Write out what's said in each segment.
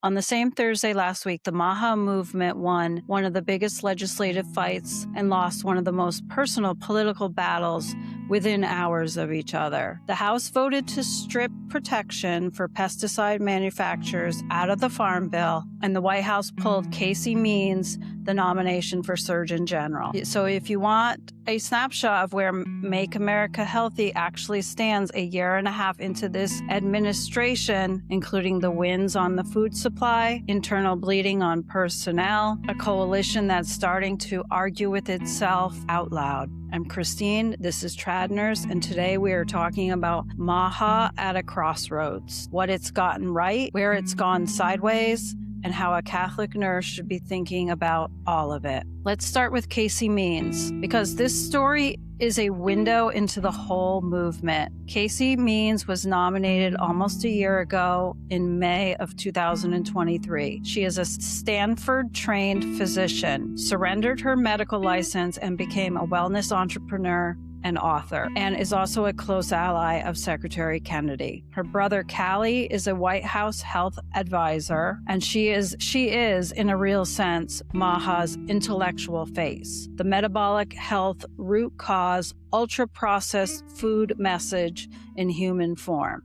On the same Thursday last week, the Maha movement won one of the biggest legislative fights and lost one of the most personal political battles within hours of each other. The House voted to strip protection for pesticide manufacturers out of the Farm Bill, and the White House pulled Casey Means the nomination for Surgeon General. So if you want a snapshot of where Make America Healthy actually stands a year and a half into this administration, including the wins on the food supply, internal bleeding on personnel, a coalition that's starting to argue with itself out loud. I'm Christine, this is TradNurse, and today we are talking about Maha at a crossroads, what it's gotten right, where it's gone sideways, and how a Catholic nurse should be thinking about all of it. Let's start with Casey Means, because this story is a window into the whole movement. Casey Means was nominated almost a year ago in May of 2023. She is a Stanford-trained physician, surrendered her medical license, and became a wellness entrepreneur and author, and is also a close ally of Secretary Kennedy. Her brother Callie is a White House health advisor, and she is, in a real sense, Maha's intellectual face. The metabolic health root cause, ultra-processed food message in human form.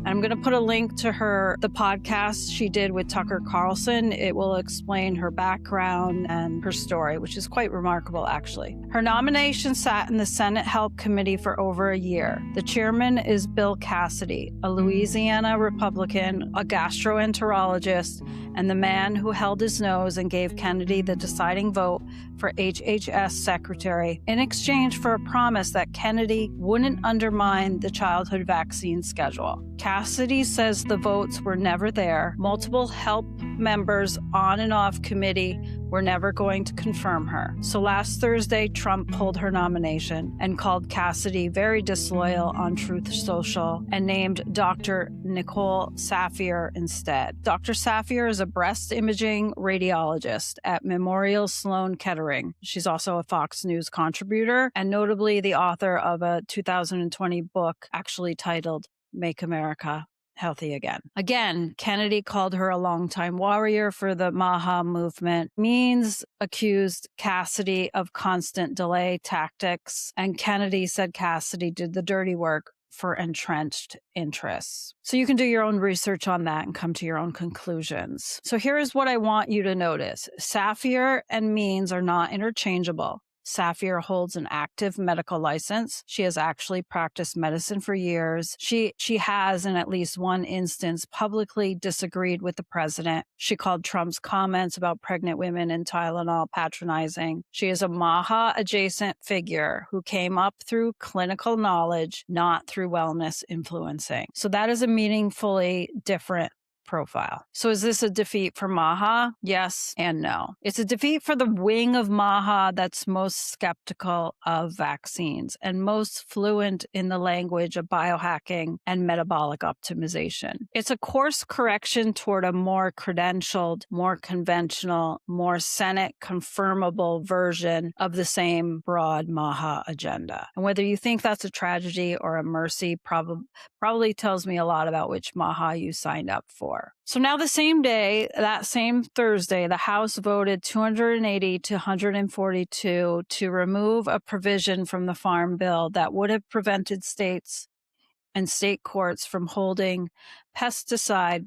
I'm going to put a link to the podcast she did with Tucker Carlson. It will explain her background and her story, which is quite remarkable, actually. Her nomination sat in the Senate Health Committee for over a year. The chairman is Bill Cassidy, a Louisiana Republican, a gastroenterologist, and the man who held his nose and gave Kennedy the deciding vote for HHS secretary in exchange for a promise that Kennedy wouldn't undermine the childhood vaccine schedule. Cassidy says the votes were never there. Multiple HELP members on and off committee were never going to confirm her. So last Thursday, Trump pulled her nomination and called Cassidy very disloyal on Truth Social and named Dr. Nicole Safier instead. Dr. Safier is a breast imaging radiologist at Memorial Sloan Kettering. She's also a Fox News contributor and notably the author of a 2020 book actually titled Make America Healthy Again. Again, Kennedy called her a longtime warrior for the Maha movement. Means accused Cassidy of constant delay tactics, and Kennedy said Cassidy did the dirty work for entrenched interests. So you can do your own research on that and come to your own conclusions. So here is what I want you to notice. Safier and Means are not interchangeable. Safier holds an active medical license. She has actually practiced medicine for years. She has, in at least one instance, publicly disagreed with the president. She called Trump's comments about pregnant women and Tylenol patronizing. She is a Maha-adjacent figure who came up through clinical knowledge, not through wellness influencing. So that is a meaningfully different profile. So is this a defeat for Maha? Yes and no. It's a defeat for the wing of Maha that's most skeptical of vaccines and most fluent in the language of biohacking and metabolic optimization. It's a course correction toward a more credentialed, more conventional, more Senate confirmable version of the same broad Maha agenda. And whether you think that's a tragedy or a mercy probably tells me a lot about which Maha you signed up for. So now the same day, that same Thursday, the House voted 280 to 142 to remove a provision from the Farm Bill that would have prevented states and state courts from holding pesticide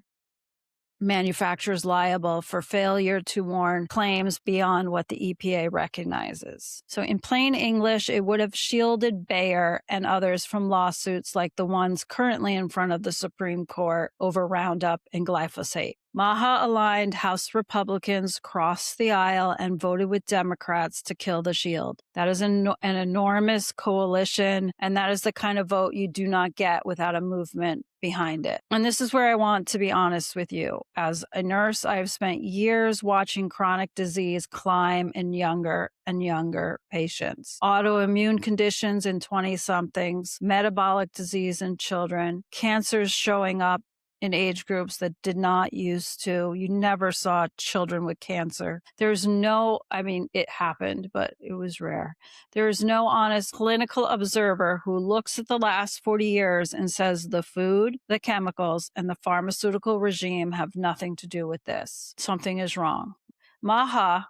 manufacturers liable for failure to warn claims beyond what the EPA recognizes. So in plain English, it would have shielded Bayer and others from lawsuits like the ones currently in front of the Supreme Court over Roundup and glyphosate. Maha-aligned House Republicans crossed the aisle and voted with Democrats to kill the shield. That is an enormous coalition, and that is the kind of vote you do not get without a movement behind it. And this is where I want to be honest with you. As a nurse, I have spent years watching chronic disease climb in younger and younger patients. Autoimmune conditions in 20-somethings, metabolic disease in children, cancers showing up in age groups that did not used to. You never saw children with cancer. It happened, but it was rare. There is no honest clinical observer who looks at the last 40 years and says the food, the chemicals, and the pharmaceutical regime have nothing to do with this. Something is wrong. Maha,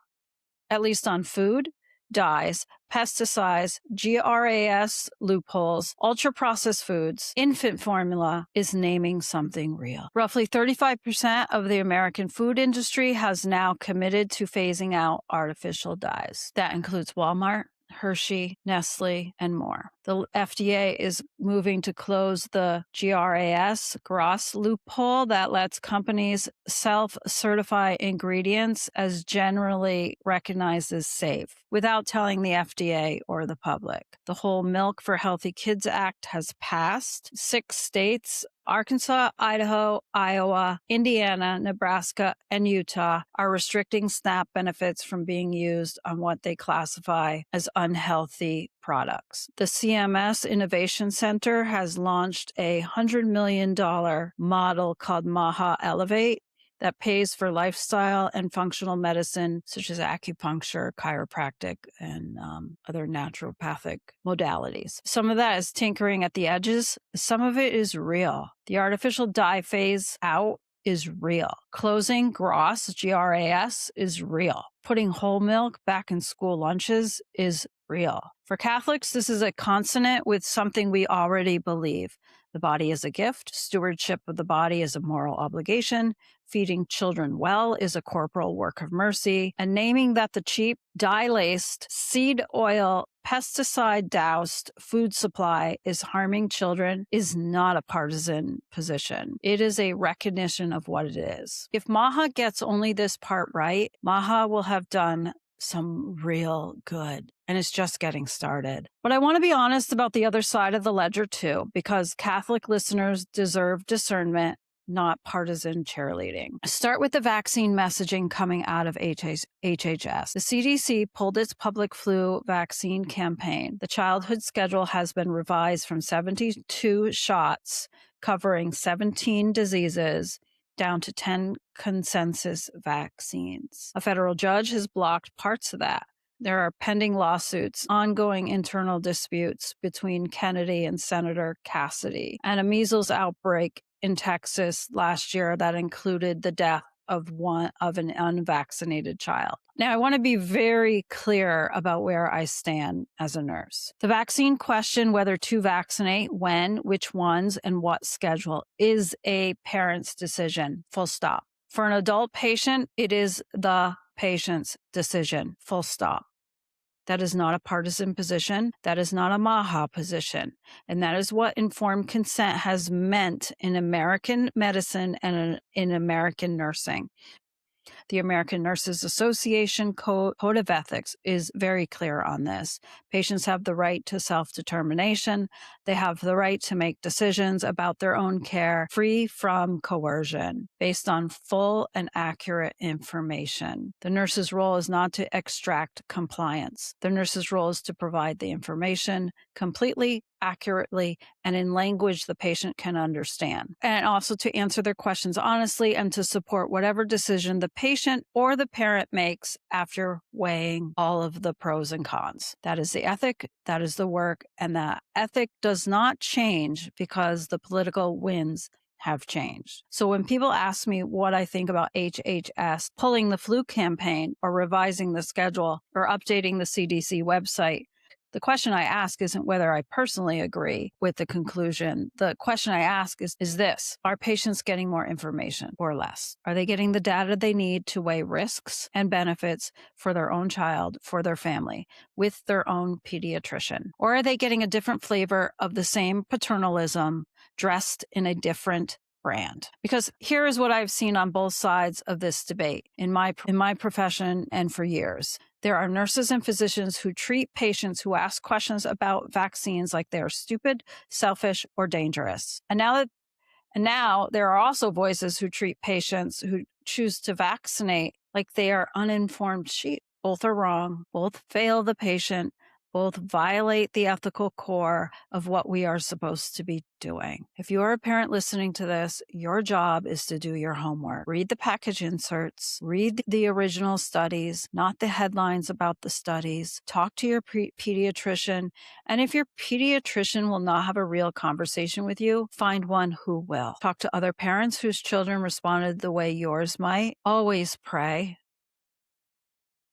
at least on food, dyes, pesticides, GRAS loopholes, ultra-processed foods, infant formula is naming something real. Roughly 35% of the American food industry has now committed to phasing out artificial dyes. That includes Walmart, Hershey, Nestle, and more. The FDA is moving to close the GRAS loophole that lets companies self-certify ingredients as generally recognized as safe without telling the FDA or the public. The Whole Milk for Healthy Kids Act has passed. 6 states, Arkansas, Idaho, Iowa, Indiana, Nebraska, and Utah, are restricting SNAP benefits from being used on what they classify as unhealthy products. The CMS Innovation Center has launched a $100 million model called Maha Elevate that pays for lifestyle and functional medicine, such as acupuncture, chiropractic, and other naturopathic modalities. Some of that is tinkering at the edges. Some of it is real. The artificial dye phase out is real. Closing GRAS is real. Putting whole milk back in school lunches is real. For Catholics, this is a consonant with something we already believe. The body is a gift. Stewardship of the body is a moral obligation. Feeding children well is a corporal work of mercy. And naming that the cheap, dye-laced, seed oil, pesticide-doused food supply is harming children is not a partisan position. It is a recognition of what it is. If Maha gets only this part right, Maha will have done some real good. And it's just getting started. But I want to be honest about the other side of the ledger too, because Catholic listeners deserve discernment, not partisan cheerleading. Start with the vaccine messaging coming out of HHS. The CDC pulled its public flu vaccine campaign. The childhood schedule has been revised from 72 shots covering 17 diseases down to 10 consensus vaccines. A federal judge has blocked parts of that. There are pending lawsuits, ongoing internal disputes between Kennedy and Senator Cassidy, and a measles outbreak in Texas last year that included the death of an unvaccinated child. Now, I want to be very clear about where I stand as a nurse. The vaccine question, whether to vaccinate, when, which ones, and what schedule, is a parent's decision, full stop. For an adult patient, it is the patient's decision, full stop. That is not a partisan position. That is not a Maha position. And that is what informed consent has meant in American medicine and in American nursing. The American Nurses Association Code of Ethics is very clear on this. Patients have the right to self-determination. They have the right to make decisions about their own care free from coercion, based on full and accurate information. The nurse's role is not to extract compliance. The nurse's role is to provide the information completely, accurately, and in language the patient can understand, and also to answer their questions honestly and to support whatever decision the patient or the parent makes after weighing all of the pros and cons. That is the ethic, that is the work, and that ethic does not change because the political winds have changed. So when people ask me what I think about HHS pulling the flu campaign or revising the schedule or updating the CDC website, the question I ask isn't whether I personally agree with the conclusion. The question I ask is this: are patients getting more information or less? Are they getting the data they need to weigh risks and benefits for their own child, for their family, with their own pediatrician? Or are they getting a different flavor of the same paternalism dressed in a different brand? Because here is what I've seen on both sides of this debate in my profession and for years. There are nurses and physicians who treat patients who ask questions about vaccines like they are stupid, selfish, or dangerous. And now there are also voices who treat patients who choose to vaccinate like they are uninformed sheep. Both are wrong. Both fail the patient. Both violate the ethical core of what we are supposed to be doing. If you are a parent listening to this, your job is to do your homework. Read the package inserts, read the original studies, not the headlines about the studies. Talk to your pediatrician. And if your pediatrician will not have a real conversation with you, find one who will. Talk to other parents whose children responded the way yours might. Always pray.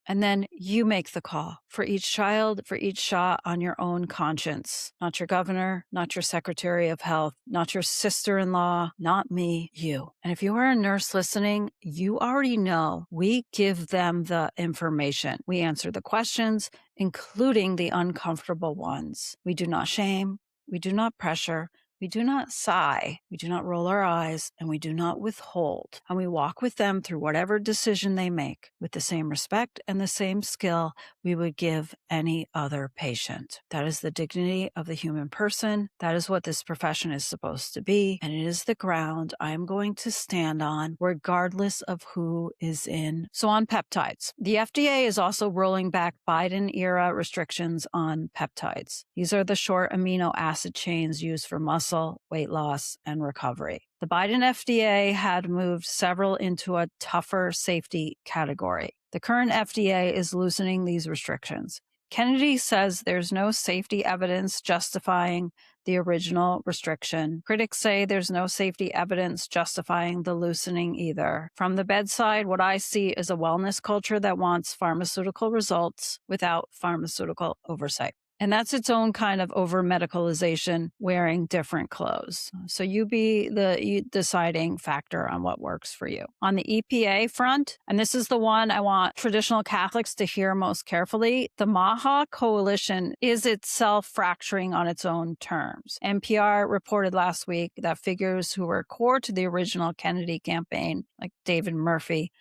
And then you make the call for each child, for each shot on your own conscience. Not your governor, not your secretary of health, not your sister-in-law, not me, you. And if you are a nurse listening, you already know we give them the information. We answer the questions, including the uncomfortable ones. We do not shame. We do not pressure. We do not sigh, we do not roll our eyes, and we do not withhold. And we walk with them through whatever decision they make with the same respect and the same skill we would give any other patient. That is the dignity of the human person. That is what this profession is supposed to be. And it is the ground I am going to stand on regardless of who is in. So on peptides, the FDA is also rolling back Biden-era restrictions on peptides. These are the short amino acid chains used for muscle, weight loss, and recovery. The Biden FDA had moved several into a tougher safety category. The current FDA is loosening these restrictions. Kennedy says there's no safety evidence justifying the original restriction. Critics say there's no safety evidence justifying the loosening either. From the bedside, what I see is a wellness culture that wants pharmaceutical results without pharmaceutical oversight. And that's its own kind of over-medicalization, wearing different clothes. So you be the deciding factor on what works for you. On the EPA front, and this is the one I want traditional Catholics to hear most carefully, the Maha coalition is itself fracturing on its own terms. NPR reported last week that figures who were core to the original Kennedy campaign, like David Murphy,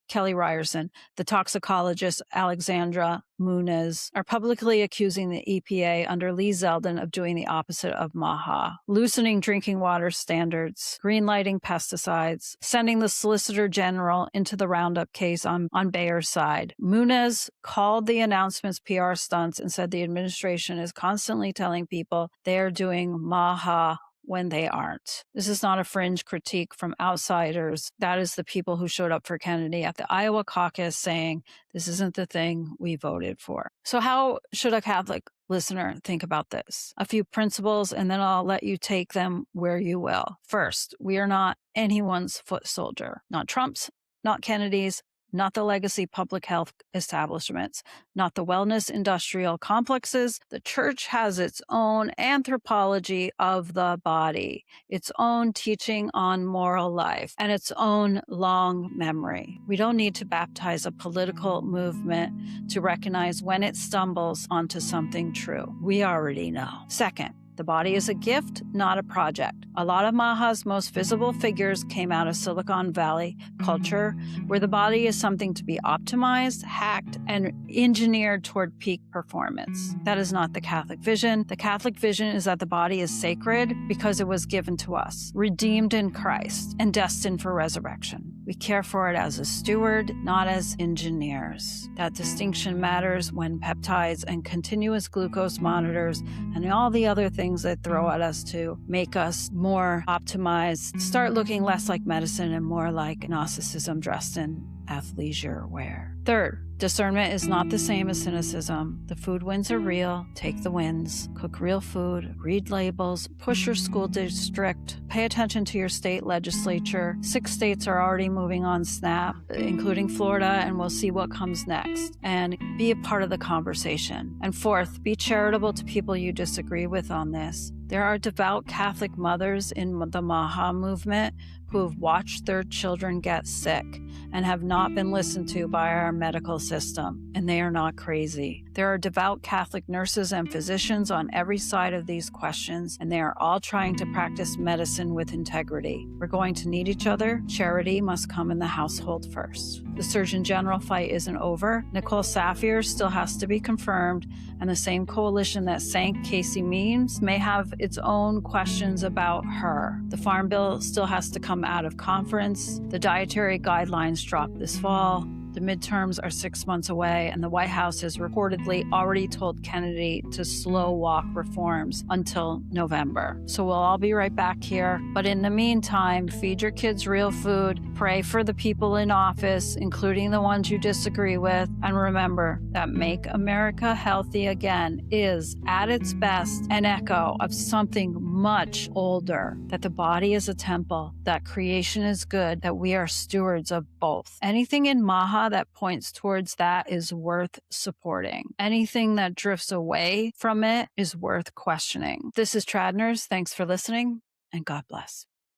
Kelly Ryerson, the toxicologist Alexandra Muniz, are publicly accusing the EPA under Lee Zeldin of doing the opposite of Maha, loosening drinking water standards, greenlighting pesticides, sending the Solicitor General into the Roundup case on Bayer's side. Muniz called the announcements PR stunts and said the administration is constantly telling people they are doing Maha when they aren't. This is not a fringe critique from outsiders. That is the people who showed up for Kennedy at the Iowa caucus saying, this isn't the thing we voted for. So how should a Catholic listener think about this? A few principles, and then I'll let you take them where you will. First, we are not anyone's foot soldier. Not Trump's, not Kennedy's, not the legacy public health establishments, not the wellness industrial complexes. The church has its own anthropology of the body, its own teaching on moral life, and its own long memory. We don't need to baptize a political movement to recognize when it stumbles onto something true. We already know. Second, the body is a gift, not a project. A lot of Maha's most visible figures came out of Silicon Valley culture, where the body is something to be optimized, hacked, and engineered toward peak performance. That is not the Catholic vision. The Catholic vision is that the body is sacred because it was given to us, redeemed in Christ, and destined for resurrection. We care for it as a steward, not as engineers. That distinction matters when peptides and continuous glucose monitors and all the other things that throw at us to make us more optimized start looking less like medicine and more like Gnosticism dressed in athleisure wear. Third, discernment is not the same as cynicism. The food wins are real. Take the wins. Cook real food. Read labels. Push your school district. Pay attention to your state legislature. 6 states are already moving on SNAP, including Florida, and we'll see what comes next. And be a part of the conversation. And fourth, be charitable to people you disagree with on this. There are devout Catholic mothers in the Maha movement who have watched their children get sick and have not been listened to by our medical system, and they are not crazy. There are devout Catholic nurses and physicians on every side of these questions, and they are all trying to practice medicine with integrity. We're going to need each other. Charity must come in the household first. The Surgeon General fight isn't over. Nicole Safier still has to be confirmed, and the same coalition that sank Casey Means may have its own questions about her. The Farm Bill still has to come out of conference. The dietary guidelines drop this fall. The midterms are 6 months away, and the White House has reportedly already told Kennedy to slow walk reforms until November. So we'll all be right back here. But in the meantime, feed your kids real food, pray for the people in office, including the ones you disagree with, and remember that Make America Healthy Again is, at its best, an echo of something much older, that the body is a temple, that creation is good, that we are stewards of both. Anything in Maha that points towards that is worth supporting. Anything that drifts away from it is worth questioning. This is TradNurse. Thanks for listening, and God bless.